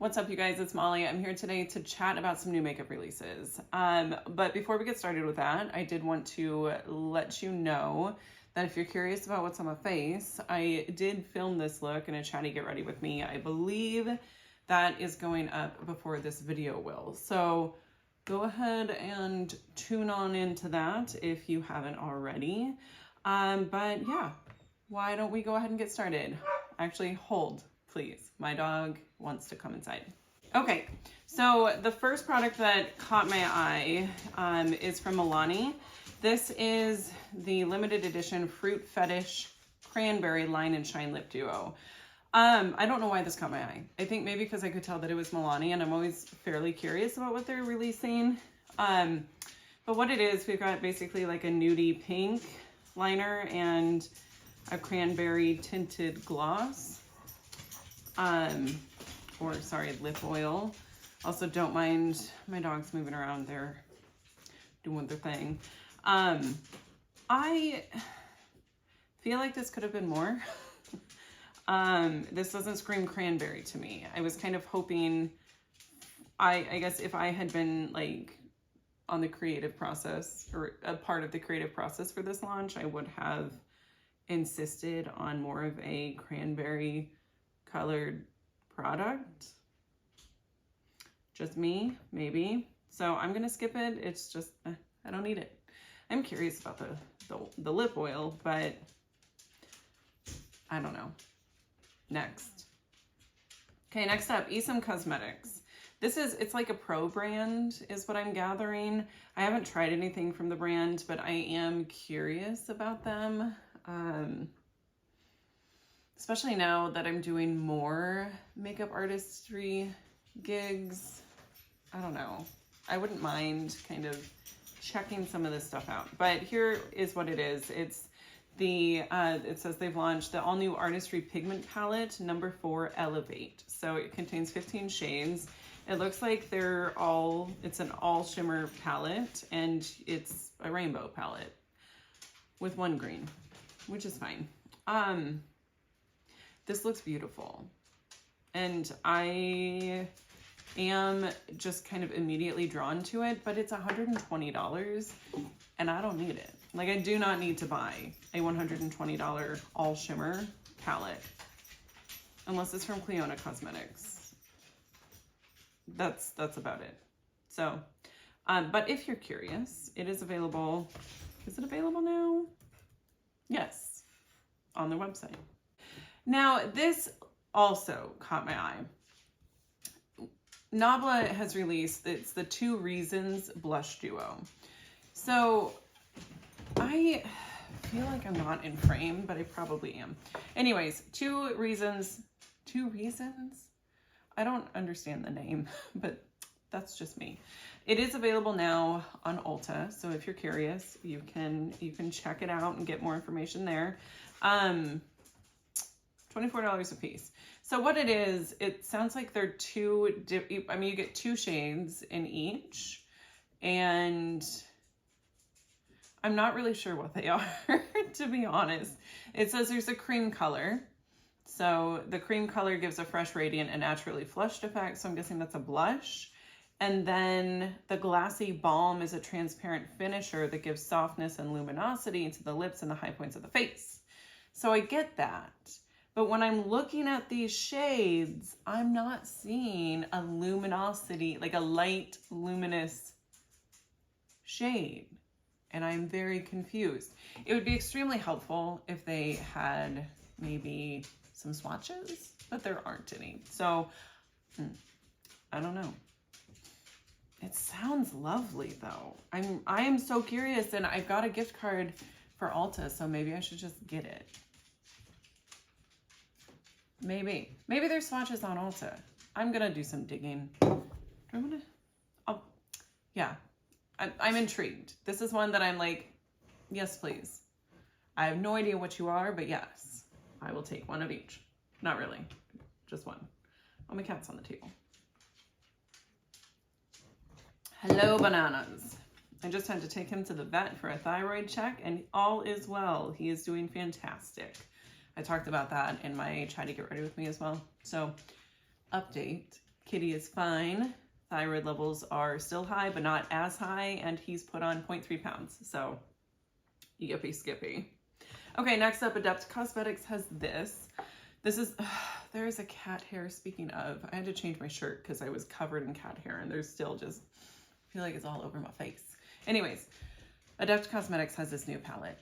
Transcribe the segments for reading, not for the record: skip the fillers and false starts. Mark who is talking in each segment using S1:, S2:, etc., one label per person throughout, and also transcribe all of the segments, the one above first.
S1: What's up, you guys? It's Molly. I'm here today to chat about some new makeup releases. But before we get started with that, I did want to let you know that if you're curious about what's on my face, I did film this look in a chatty get ready with me. I believe that is going up before this video will. So go ahead and tune on into that if you haven't already. But yeah, why don't we go ahead and get started? Actually, hold, please. My dog wants to come inside. Okay, so the first product that caught my eye is from Milani. This is the limited edition Fruit Fetish Cranberry Line and Shine Lip Duo. I don't know why this caught my eye. I think maybe because I could tell that it was Milani, and I'm always fairly curious about what they're releasing. But what it is, we've got basically like a nudie pink liner and a cranberry tinted gloss. Lip oil. Also, don't mind my dogs moving around. They're doing their thing. I feel like this could have been more. This doesn't scream cranberry to me. I was kind of hoping, I guess if I had been like on the creative process or a part of the creative process for this launch, I would have insisted on more of a cranberry colored product. Just me, maybe. So I'm gonna skip it. It's just, I don't need it. I'm curious about the lip oil, but I don't know. Next. Okay, next up, Esom Cosmetics. It's like a pro brand is what I'm gathering. I haven't tried anything from the brand, but I am curious about them. Especially now that I'm doing more makeup artistry gigs. I don't know. I wouldn't mind kind of checking some of this stuff out. But here is what it is. It's the, it says they've launched the all new Artistry Pigment Palette number 4 Elevate. So it contains 15 shades. It looks like it's an all shimmer palette, and it's a rainbow palette with one green, which is fine. This looks beautiful. And I am just kind of immediately drawn to it, but it's $120 and I don't need it. Like, I do not need to buy a $120 all shimmer palette unless it's from Clionadh Cosmetics. That's about it. So, but if you're curious, it is available. Is it available now? Yes, on their website. Now, this also caught my eye. Nabla has released, it's the 2 Reasons Blush Duo. So I feel like I'm not in frame, but I probably am. Anyways, 2 Reasons. I don't understand the name, but that's just me. It is available now on Ulta, so if you're curious, you can check it out and get more information there. $24 a piece. So what it is, it sounds like they're you get 2 shades in each, and I'm not really sure what they are, to be honest. It says there's a cream color. So the cream color gives a fresh, radiant, and naturally flushed effect. So I'm guessing that's a blush. And then the glassy balm is a transparent finisher that gives softness and luminosity into the lips and the high points of the face. So I get that. But when I'm looking at these shades, I'm not seeing a luminosity, like a light, luminous shade. And I'm very confused. It would be extremely helpful if they had maybe some swatches, but there aren't any. So, I don't know. It sounds lovely though. I am so curious, and I've got a gift card for Ulta, so maybe I should just get it. Maybe there's swatches on Ulta. I'm gonna do some digging. Yeah, I'm intrigued. This is one that I'm like, yes, please. I have no idea what you are, but yes, I will take one of each. Not really, just one. Oh, my cat's on the table. Hello, bananas. I just had to take him to the vet for a thyroid check, and all is well. He is doing fantastic. I talked about that in my Try to Get Ready With Me as well. So, update. Kitty is fine. Thyroid levels are still high, but not as high, and he's put on 0.3 pounds. So, yippee skippy. Okay, next up, Adept Cosmetics has this. This is, there is a cat hair. Speaking of, I had to change my shirt because I was covered in cat hair, and there's still just, I feel like it's all over my face. Anyways, Adept Cosmetics has this new palette.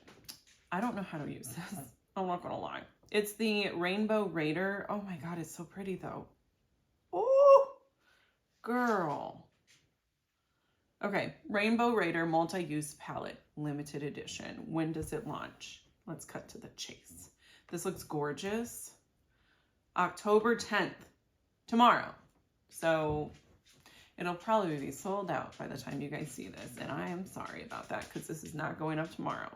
S1: I don't know how to use this. I'm not gonna lie. It's the Rainbow Raider. Oh my God, it's so pretty though. Oh, girl. Okay, Rainbow Raider Multi-Use Palette, limited edition. When does it launch? Let's cut to the chase. This looks gorgeous. October 10th, tomorrow. So it'll probably be sold out by the time you guys see this. And I am sorry about that because this is not going up tomorrow.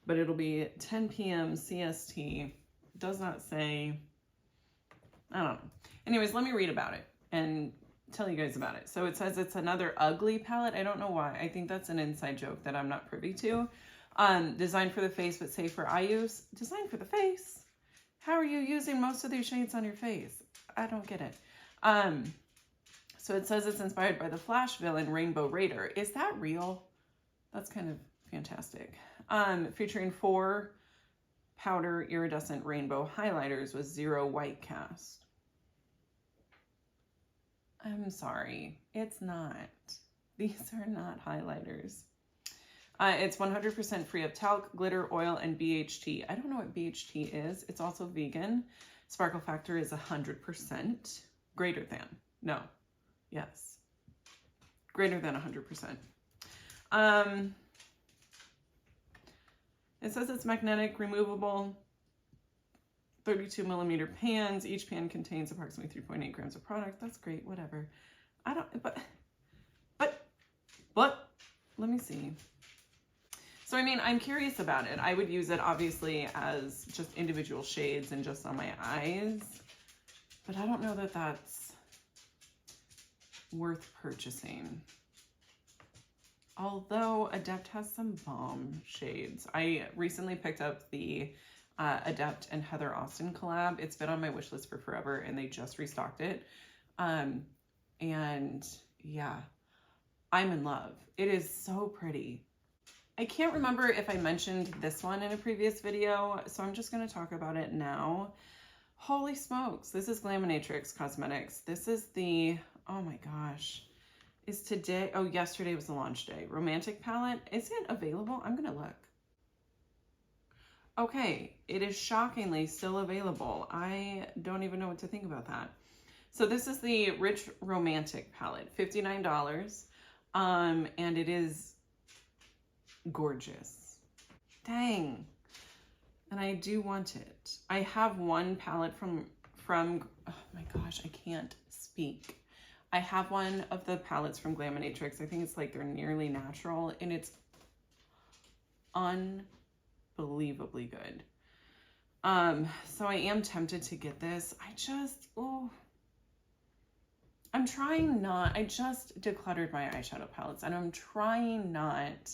S1: But it'll be 10 p.m. CST. It does not say, I don't know. Anyways, let me read about it and tell you guys about it. So it says it's another ugly palette. I don't know why. I think that's an inside joke that I'm not privy to. Designed for the face, but safe for eye use. Designed for the face? How are you using most of these shades on your face? I don't get it. So it says it's inspired by the Flash villain Rainbow Raider. Is that real? That's kind of fantastic. Featuring 4 powder iridescent rainbow highlighters with 0 white cast. I'm sorry, it's not. These are not highlighters. It's 100% free of talc, glitter, oil, and BHT. I don't know what BHT is. It's also vegan. Sparkle factor is 100%. Greater than. No. Yes. Greater than 100%. It says it's magnetic, removable, 32 millimeter pans. Each pan contains approximately 3.8 grams of product. That's great, whatever. But, let me see. So, I mean, I'm curious about it. I would use it, obviously, as just individual shades and just on my eyes. But I don't know that that's worth purchasing. Although Adept has some bomb shades. I recently picked up the Adept and Heather Austin collab. It's been on my wish list for forever, and they just restocked it. And yeah, I'm in love. It is so pretty. I can't remember if I mentioned this one in a previous video, so I'm just going to talk about it now. Holy smokes. This is Glaminatrix Cosmetics. This is the, oh my gosh. Is today, oh, yesterday was the launch day. Romantic palette. Is it available? I'm going to look. Okay, it is shockingly still available. I don't even know what to think about that. So this is the Rich Romantic palette, $59. And it is gorgeous. Dang. And I do want it. I have one palette from oh my gosh, I can't speak. I have one of the palettes from Glaminatrix. I think it's like they're Nearly Natural, and it's unbelievably good. So I am tempted to get this. I'm trying not, I just decluttered my eyeshadow palettes, and I'm trying not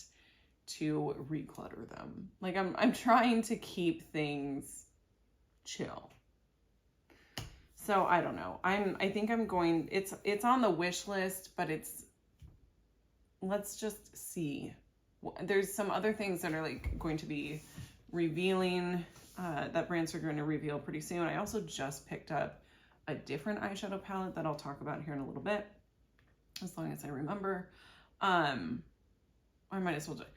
S1: to reclutter them. Like I'm trying to keep things chill. So I don't know. I think I'm going, it's on the wish list, but let's just see. There's some other things that are like going to be revealing, that brands are going to reveal pretty soon. I also just picked up a different eyeshadow palette that I'll talk about here in a little bit, as long as I remember. I might as well just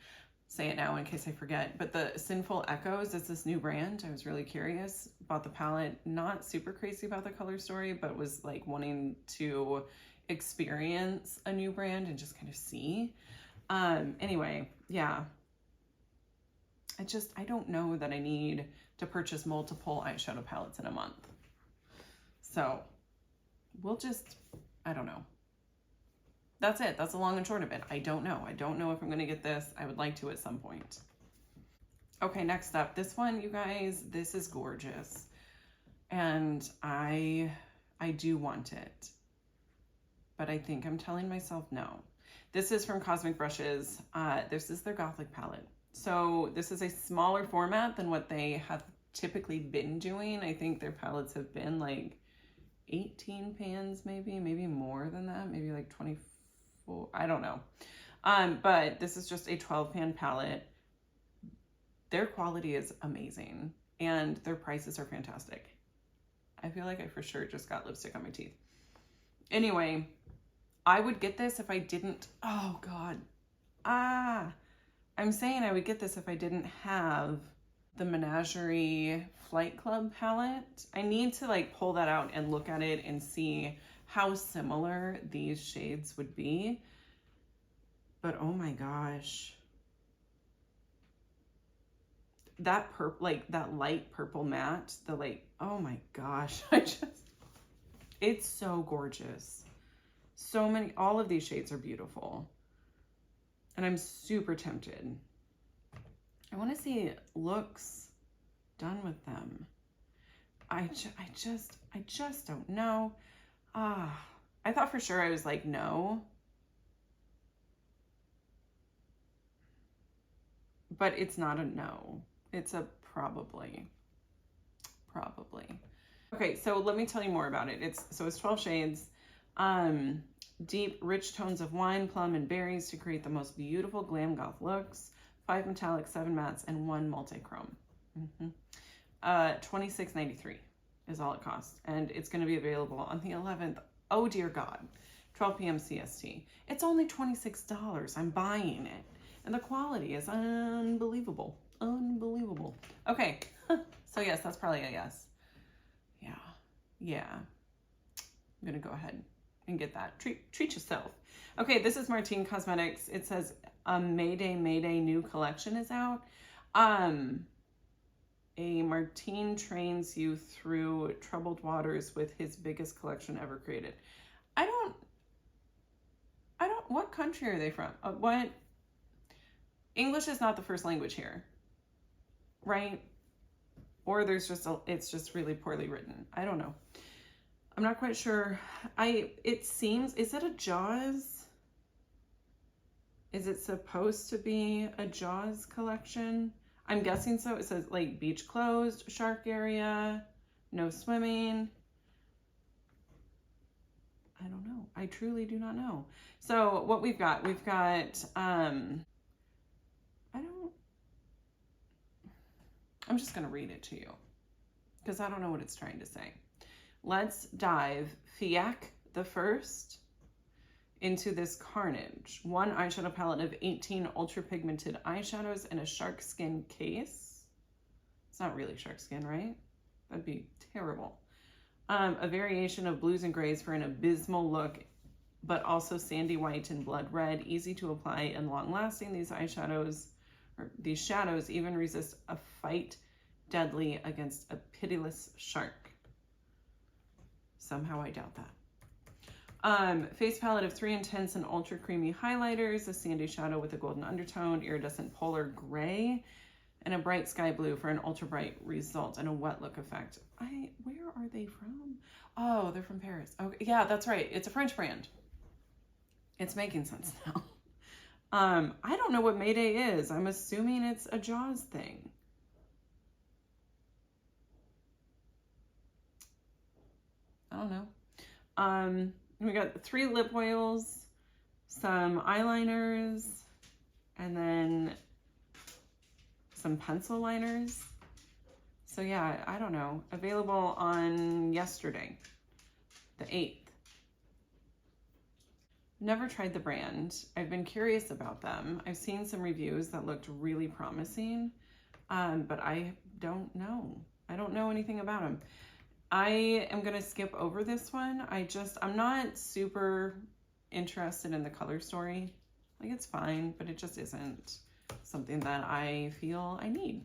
S1: say it now in case I forget, but the Sinful Echoes is this new brand. I was really curious about the palette, not super crazy about the color story, but was like wanting to experience a new brand and just kind of see. Anyway, yeah. I don't know that I need to purchase multiple eyeshadow palettes in a month. So we'll just, I don't know. That's it. That's the long and short of it. I don't know. I don't know if I'm going to get this. I would like to at some point. Okay, next up. This one, you guys, this is gorgeous. And I do want it. But I think I'm telling myself no. This is from Cosmic Brushes. This is their Gothic palette. So this is a smaller format than what they have typically been doing. I think their palettes have been like 18 pans, maybe more than that, maybe like 24, I don't know. But this is just a 12 pan palette. Their quality is amazing and their prices are fantastic. I feel like I for sure just got lipstick on my teeth. Anyway, I would get this if I didn't, oh God. I'm saying I would get this if I didn't have the Menagerie Flight Club palette. I need to like pull that out and look at it and see how similar these shades would be. But oh my gosh. That like that light purple matte, the like, oh my gosh, it's so gorgeous. So many, all of these shades are beautiful. And I'm super tempted. I want to see looks done with them. I just don't know. I thought for sure I was like, no. But it's not a no. It's a probably. Okay, so let me tell you more about it. It's 12 shades. Deep, rich tones of wine, plum, and berries to create the most beautiful glam goth looks. 5 metallic, 7 mattes, and 1 multi-chrome. $26.93 is all it costs. And it's going to be available on the 11th. Oh, dear God. 12 p.m. CST. It's only $26. I'm buying it. And the quality is unbelievable. Unbelievable. Okay. So yes, that's probably a yes. Yeah. I'm going to go ahead and get that. Treat yourself. Okay, this is Martine Cosmetics. It says a Mayday new collection is out. A Martine trains you through troubled waters with his biggest collection ever created. I don't, what country are they from? What? English is not the first language here, right? Or there's just, it's just really poorly written. I don't know. I'm not quite sure. It seems, is it a Jaws? Is it supposed to be a Jaws collection? I'm guessing so. It says like beach closed, shark area, no swimming. I don't know. I truly do not know. So what we've got, I'm just going to read it to you because I don't know what it's trying to say. Let's dive Fiac the First into this carnage. 1 eyeshadow palette of 18 ultra pigmented eyeshadows in a shark skin case. It's not really shark skin, right? That'd be terrible. A variation of blues and grays for an abysmal look, but also sandy white and blood red, easy to apply and long lasting. These eyeshadows, or these shadows, even resist a fight deadly against a pitiless shark. Somehow I doubt that. Face palette of 3 intense and ultra creamy highlighters, a sandy shadow with a golden undertone, iridescent polar gray, and a bright sky blue for an ultra bright result and a wet look effect. Where are they from? Oh, they're from Paris. Okay, yeah, that's right. It's a French brand. It's making sense now. I don't know what Mayday is. I'm assuming it's a Jaws thing. I don't know. We got 3 lip oils, some eyeliners, and then some pencil liners. So yeah, I don't know. Available on yesterday, the 8th. Never tried the brand. I've been curious about them. I've seen some reviews that looked really promising, but I don't know. I don't know anything about them. I am going to skip over this one. I'm not super interested in the color story. Like, it's fine, but it just isn't something that I feel I need.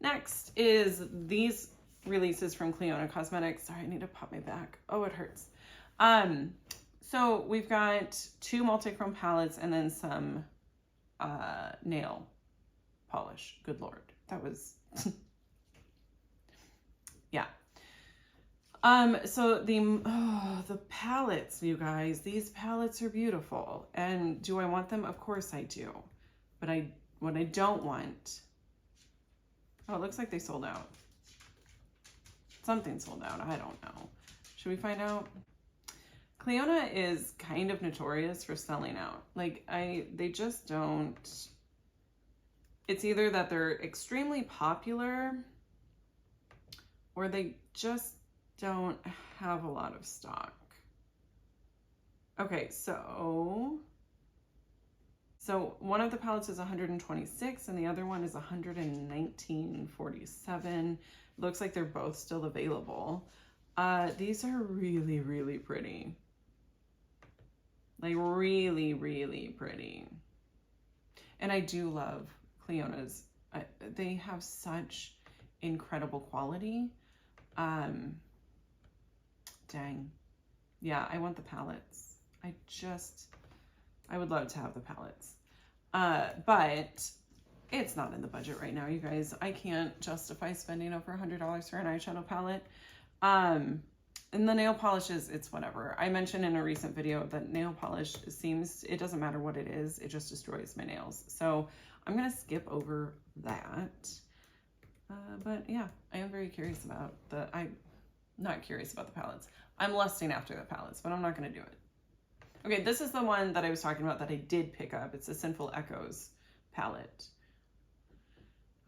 S1: Next is these releases from Clionadh Cosmetics. Sorry, I need to pop my back. Oh, it hurts. So we've got 2 multi-chrome palettes and then some nail polish. Good Lord. That was, yeah. So the palettes, you guys, these palettes are beautiful. And do I want them? Of course I do. But what I don't want, oh, it looks like they sold out. Something sold out. I don't know. Should we find out? Clionadh is kind of notorious for selling out. Like, they just don't. It's either that they're extremely popular or they just don't have a lot of stock. Okay, so one of the palettes is $126 and the other one is $119.47. Looks like they're both still available. These are really, really pretty. Like really, really pretty. And I do love Clionadh's. They have such incredible quality. Dang. Yeah, I want the palettes. I would love to have the palettes. But it's not in the budget right now, you guys. I can't justify spending over $100 for an eyeshadow palette. And the nail polishes, it's whatever. I mentioned in a recent video that nail polish it doesn't matter what it is, it just destroys my nails. So I'm gonna skip over that. But yeah, I am very curious about I'm not curious about the palettes. I'm lusting after the palettes, but I'm not gonna do it. Okay, this is the one that I was talking about that I did pick up. It's a Sinful Echoes palette.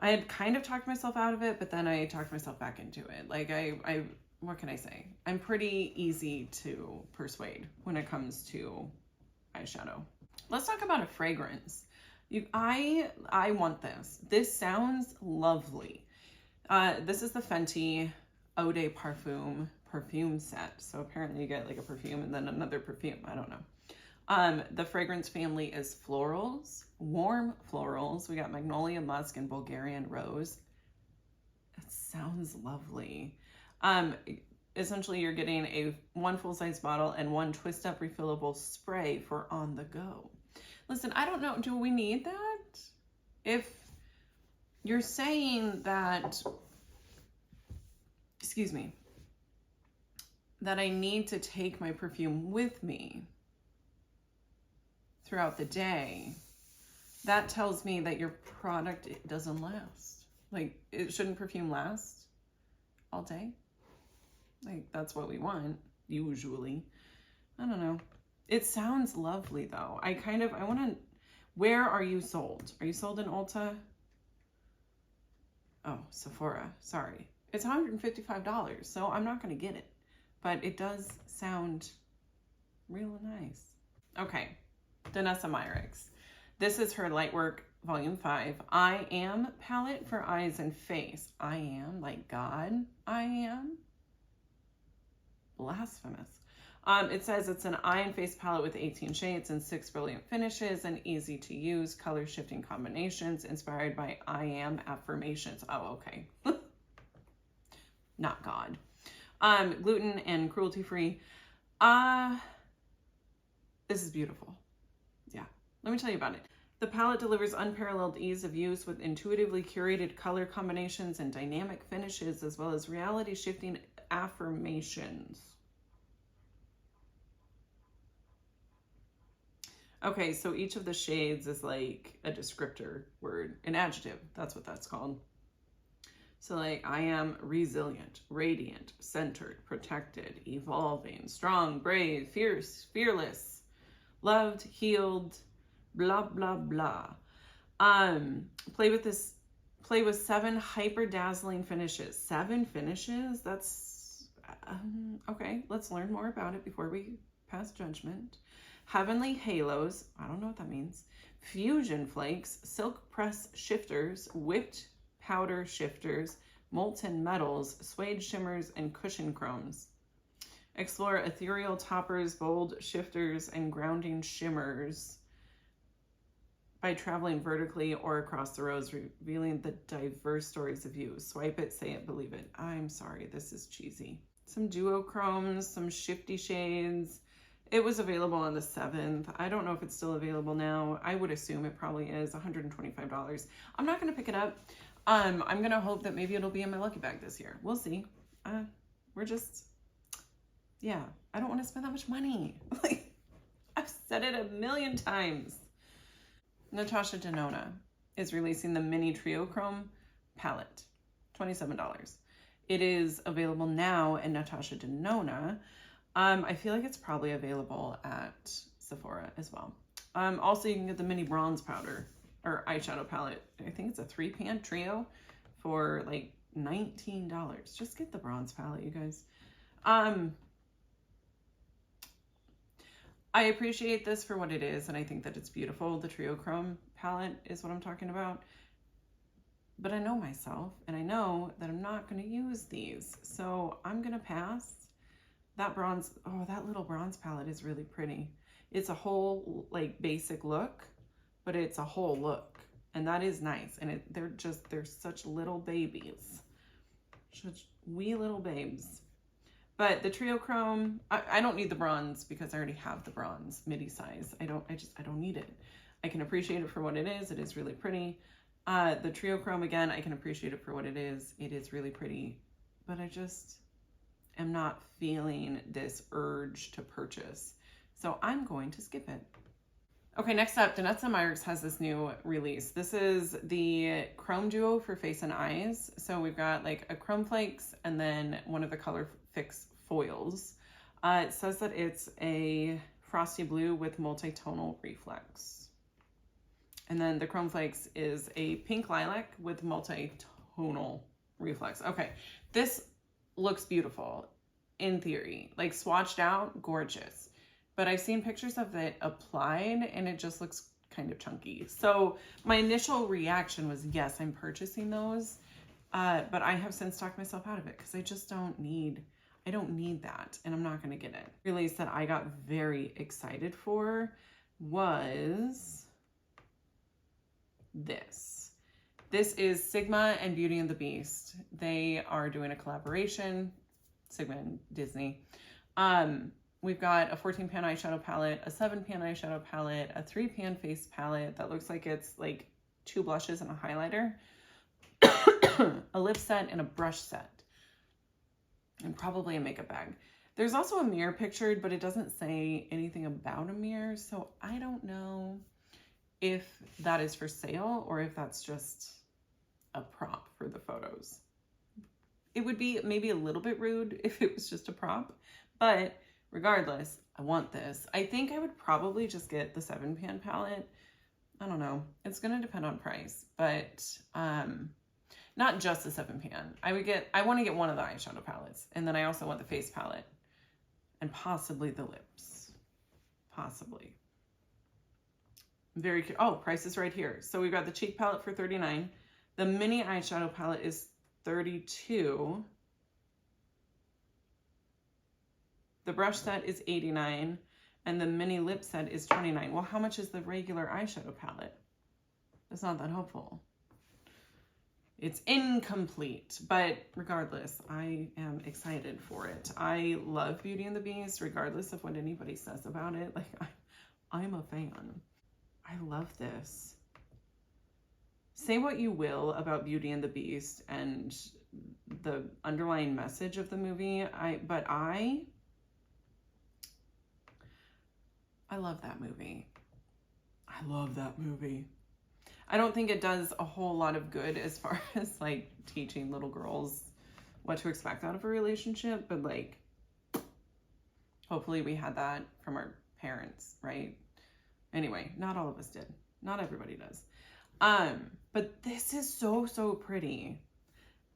S1: I had kind of talked myself out of it, but then I talked myself back into it. Like what can I say? I'm pretty easy to persuade when it comes to eyeshadow. Let's talk about a fragrance. I want this. This sounds lovely. This is the Fenty Eau de Parfum perfume set. So apparently you get like a perfume and then another perfume. I don't know. The fragrance family is florals, warm florals. We got magnolia, musk, and Bulgarian rose. It sounds lovely. Essentially you're getting one full-size bottle and one twist-up refillable spray for on the go. Listen, I don't know, do we need that? If you're saying that, excuse me, that I need to take my perfume with me throughout the day, that tells me that your product doesn't last. Like, shouldn't perfume last all day? Like, that's what we want, usually. I don't know. It sounds lovely, though. I want to... Where are you sold? Are you sold in Ulta? Oh, Sephora. Sorry. It's $155, so I'm not going to get it. But it does sound real nice. Okay, Danessa Myricks. This is her Lightwork Volume 5 I Am palette for eyes and face. I am, like God, I am. Blasphemous. It says it's an eye and face palette with 18 shades and 6 brilliant finishes and easy to use color shifting combinations inspired by I Am affirmations. Oh, okay. Not God. Gluten and cruelty free. This is beautiful. Yeah, let me tell you about it. The palette delivers unparalleled ease of use with intuitively curated color combinations and dynamic finishes, as well as reality shifting affirmations. Okay, so each of the shades is like a descriptor word, an adjective. That's what that's called. So like, I am resilient, radiant, centered, protected, evolving, strong, brave, fierce, fearless, loved, healed, blah, blah, blah. Play with 7 hyper dazzling finishes. 7 finishes? That's, okay, let's learn more about it before we pass judgment. Heavenly halos, I don't know what that means. Fusion flakes, silk press shifters, whipped powder shifters, molten metals, suede shimmers, and cushion chromes. Explore ethereal toppers, bold shifters, and grounding shimmers by traveling vertically or across the rows, revealing the diverse stories of you. Swipe it, say it, believe it. I'm sorry, this is cheesy. Some duochromes, some shifty shades. It was available on the 7th. I don't know if it's still available now. I would assume it probably is. $125. I'm not going to pick it up. I'm going to hope that maybe it'll be in my lucky bag this year. We'll see. We're just, yeah, I don't want to spend that much money. Like, I've said it a million times. Natasha Denona is releasing the Mini Triochrome palette, $27. It is available now in Natasha Denona. I feel like it's probably available at Sephora as well. Also, you can get the mini bronze powder or eyeshadow palette. I think it's a 3-pan trio for like $19. Just get the bronze palette, you guys. I appreciate this for what it is, and I think that it's beautiful. The Trio Chrome palette is what I'm talking about. But I know myself, and I know that I'm not going to use these. So I'm going to pass. That bronze, oh, that little bronze palette is really pretty. It's a whole, like, basic look, but it's a whole look. And that is nice. And they're such little babies. Such wee little babes. But the Trio Chrome, I don't need the bronze because I already have the bronze midi size. I don't need it. I can appreciate it for what it is. It is really pretty. The Trio Chrome, again, I can appreciate it for what it is. It is really pretty. But I just am not feeling this urge to purchase. So I'm going to skip it. Okay, next up, Danessa Myricks has this new release. This is the Chrome Duo for Face and Eyes. So we've got like a Chrome Flakes and then one of the Color Fix foils. It says that it's a frosty blue with multi-tonal reflex. And then the Chrome Flakes is a pink lilac with multi-tonal reflex. Okay, this looks beautiful in theory. Like swatched out, gorgeous. But I've seen pictures of it applied and it just looks kind of chunky. So my initial reaction was, yes, I'm purchasing those. But I have since talked myself out of it because I don't need that, and I'm not going to get it. Release that I got very excited for was this. This is Sigma and Beauty and the Beast. They are doing a collaboration, Sigma and Disney. We've got a 14-pan eyeshadow palette, a 7-pan eyeshadow palette, a 3-pan face palette that looks like it's like 2 blushes and a highlighter, a lip set, and a brush set, and probably a makeup bag. There's also a mirror pictured, but it doesn't say anything about a mirror, so I don't know if that is for sale or if that's just a prop for the photos. It would be maybe a little bit rude if it was just a prop, but regardless, I want this. I think I would probably just get the 7-pan palette. I don't know. It's going to depend on price, but not just the 7-pan. I want to get one of the eyeshadow palettes, and then I also want the face palette and possibly the lips. Possibly. Very cute. Oh, price is right here. So we've got the cheek palette for $39. The mini eyeshadow palette is $32. The brush set is $89, and the mini lip set is $29. Well, how much is the regular eyeshadow palette? That's not that helpful. It's incomplete, but regardless, I am excited for it. I love Beauty and the Beast, regardless of what anybody says about it. Like, I'm a fan. I love this. Say what you will about Beauty and the Beast and the underlying message of the movie, but I love that movie. I love that movie. I don't think it does a whole lot of good as far as like teaching little girls what to expect out of a relationship, but like hopefully we had that from our parents, right? Anyway, not all of us did. Not everybody does. But this is so pretty.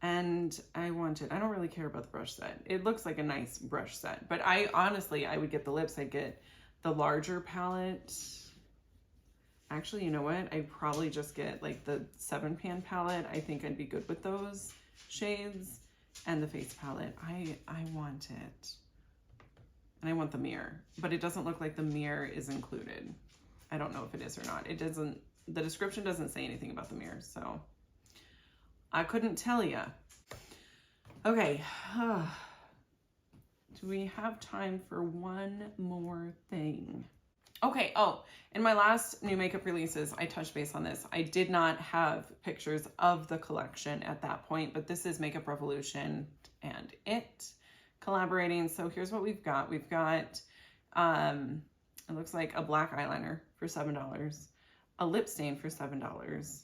S1: And I want it. I don't really care about the brush set. It looks like a nice brush set, but I would get the lips. I'd get the larger palette. Actually, you know what? I'd probably just get like the 7-pan palette. I think I'd be good with those shades, and the face palette. I want it. And I want the mirror, but it doesn't look like the mirror is included. I don't know if it is or not. It doesn't, the description doesn't say anything about the mirror, so I couldn't tell you. Okay. Do we have time for one more thing? Okay, oh, in my last new makeup releases, I touched base on this. I did not have pictures of the collection at that point, but this is Makeup Revolution and IT collaborating. So here's what we've got. We've got, it looks like a black eyeliner for $7, a lip stain for $7,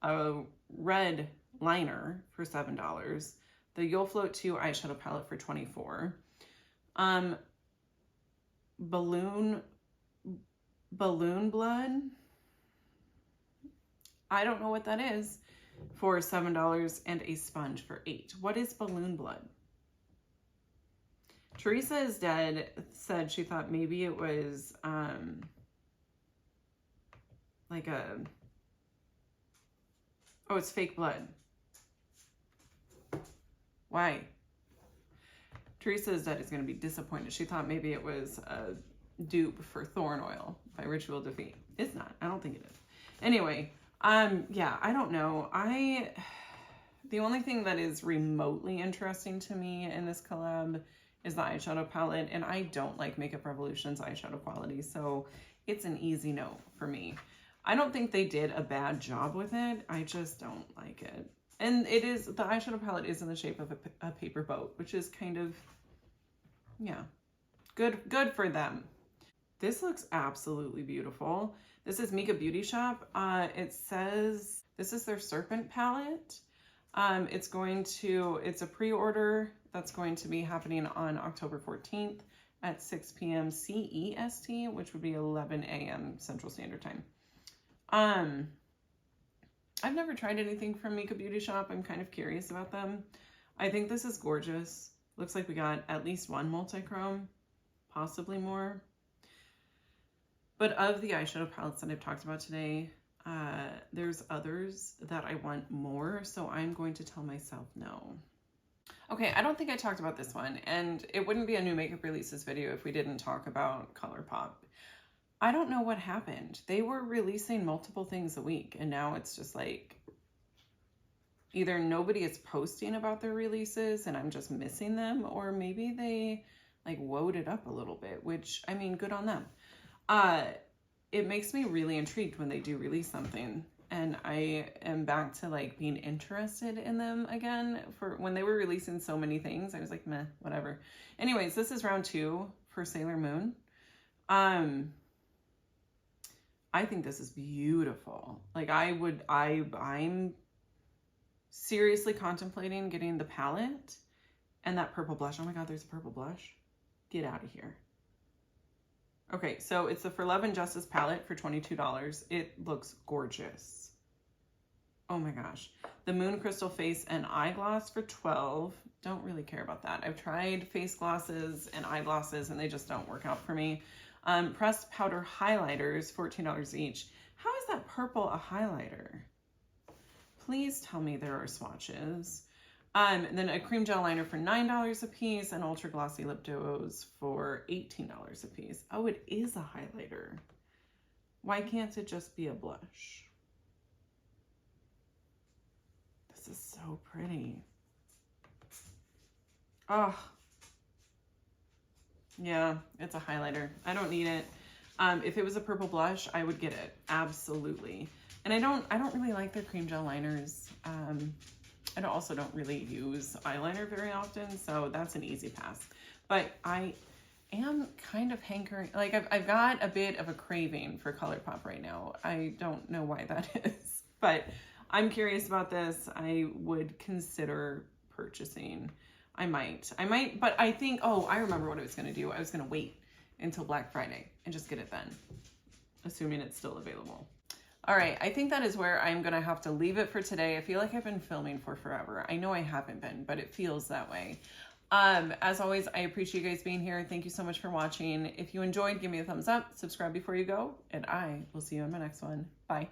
S1: a red liner for $7, the You'll Float 2 eyeshadow palette for $24. Balloon Blood, I don't know what that is, for $7, and a sponge for $8. What is Balloon Blood? Teresa is Dead said she thought maybe it was like a, oh, it's fake blood. Why? Teresa is Dead is going to be disappointed. She thought maybe it was a dupe for Thorn Oil by Ritual Defeat. It's not. I don't think it is. Anyway, yeah, I don't know. The only thing that is remotely interesting to me in this collab is the eyeshadow palette, and I don't like Makeup Revolution's eyeshadow quality, so it's an easy no for me. I don't think they did a bad job with it. I just don't like it. And it is, the eyeshadow palette is in the shape of a paper boat, which is kind of, yeah, good for them. This looks absolutely beautiful. This is Mika Beauty Shop. It says this is their Serpent palette. It's a pre-order that's going to be happening on October 14th at 6 p.m. CEST, which would be 11 a.m. Central Standard Time. I've never tried anything from Mika Beauty Shop. I'm kind of curious about them. I think this is gorgeous. Looks like we got at least one multi-chrome, possibly more. But of the eyeshadow palettes that I've talked about today, there's others that I want more, so I'm going to tell myself no. Okay, I don't think I talked about this one, and it wouldn't be a new makeup releases video if we didn't talk about ColourPop. I don't know what happened. They were releasing multiple things a week, and now it's just like either nobody is posting about their releases and I'm just missing them, or maybe they like woed it up a little bit, which, I mean, good on them. It makes me really intrigued when they do release something, and I am back to like being interested in them again. For when they were releasing so many things, I was like, meh, whatever. Anyways, this is round 2 for Sailor Moon. I think this is beautiful. Like I'm seriously contemplating getting the palette and that purple blush. Oh my God, there's a purple blush. Get out of here. Okay, so it's the For Love and Justice palette for $22. It looks gorgeous. Oh my gosh. The Moon Crystal Face and Eyegloss for $12. Don't really care about that. I've tried face glosses and eyeglosses and they just don't work out for me. Pressed powder highlighters, $14 each. How is that purple a highlighter? Please tell me there are swatches. Then a cream gel liner for $9 a piece, and ultra glossy lip duos for $18 a piece. Oh, it is a highlighter. Why can't it just be a blush? This is so pretty. Oh. Yeah, it's a highlighter. I don't need it. If it was a purple blush, I would get it. Absolutely. And I don't really like their cream gel liners. I also don't really use eyeliner very often, so that's an easy pass. But I am kind of hankering, like I've got a bit of a craving for ColourPop right now. I don't know why that is, but I'm curious about this. I would consider purchasing. I might, but I think, oh, I remember what I was going to do. I was going to wait until Black Friday and just get it then, assuming it's still available. All right, I think that is where I'm going to have to leave it for today. I feel like I've been filming for forever. I know I haven't been, but it feels that way. As always, I appreciate you guys being here. Thank you so much for watching. If you enjoyed, give me a thumbs up, subscribe before you go, and I will see you in my next one. Bye.